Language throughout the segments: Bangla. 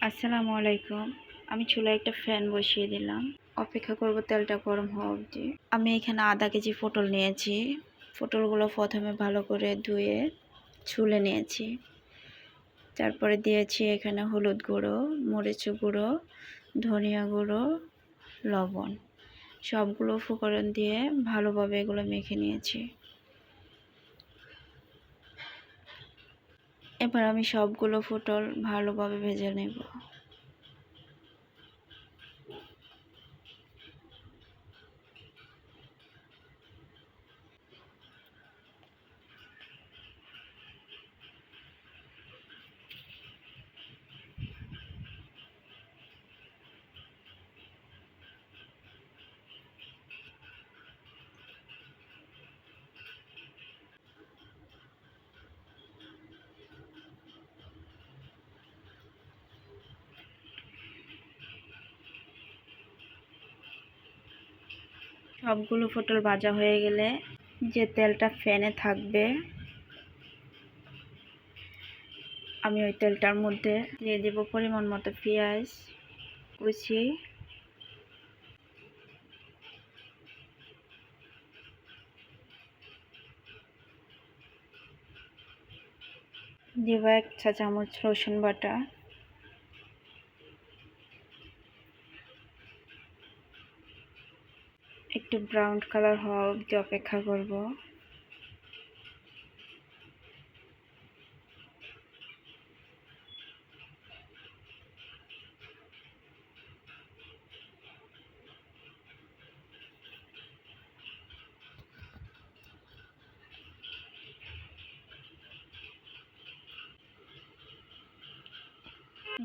আসসালামু আলাইকুম। আমি চুলায় একটা ফ্যান বসিয়ে দিলাম। অপেক্ষা করব তেলটা গরম হওয়া অবধি। আমি এখানে আধা কেজি পটল নিয়েছি। পটলগুলো প্রথমে ভালো করে ধুয়ে ছুলে নিয়েছি। তারপরে দিয়েছি এখানে হলুদ গুঁড়ো, মরিচ গুঁড়ো, ধনিয়া গুঁড়ো, লবণ। সবগুলো উপকরণ দিয়ে ভালোভাবে এগুলো মেখে নিয়েছি। এবার আমি সবগুলো পটল ভালোভাবে ভেজে নেব। সবগুলো পটল ভাজা হয়ে গেলে যে তেলটা ফ্যানে থাকবে আমি ওই তেলটার মধ্যে দিয়ে দেব পরিমাণ মতো পেঁয়াজ কুচি, দেব 1 চা চামচ রসুন বাটা, একটু ব্রাউন কালার হওয়া অবধি অপেক্ষা করব।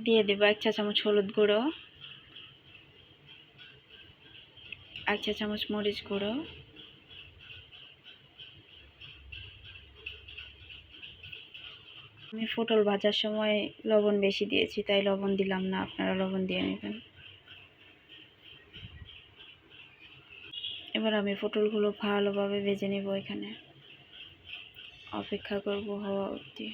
দিয়ে দেব 1 চা চামচ হলুদ গুঁড়ো, 1 চা চামচ মরিচ গুঁড়ো, আমি পটল ভাজার সময় লবণ বেশি দিয়েছি তাই লবণ দিলাম না, আপনারা লবণ দিয়ে নেবেন। এবার আমি পটলগুলো ভালোভাবে ভেজে নেব। এখানে অপেক্ষা করব হওয়া অবধি।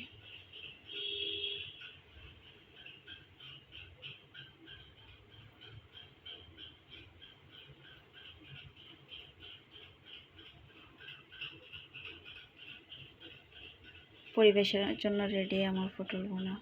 পরিবেশনের জন্য রেডি আমার পটল ভুনা।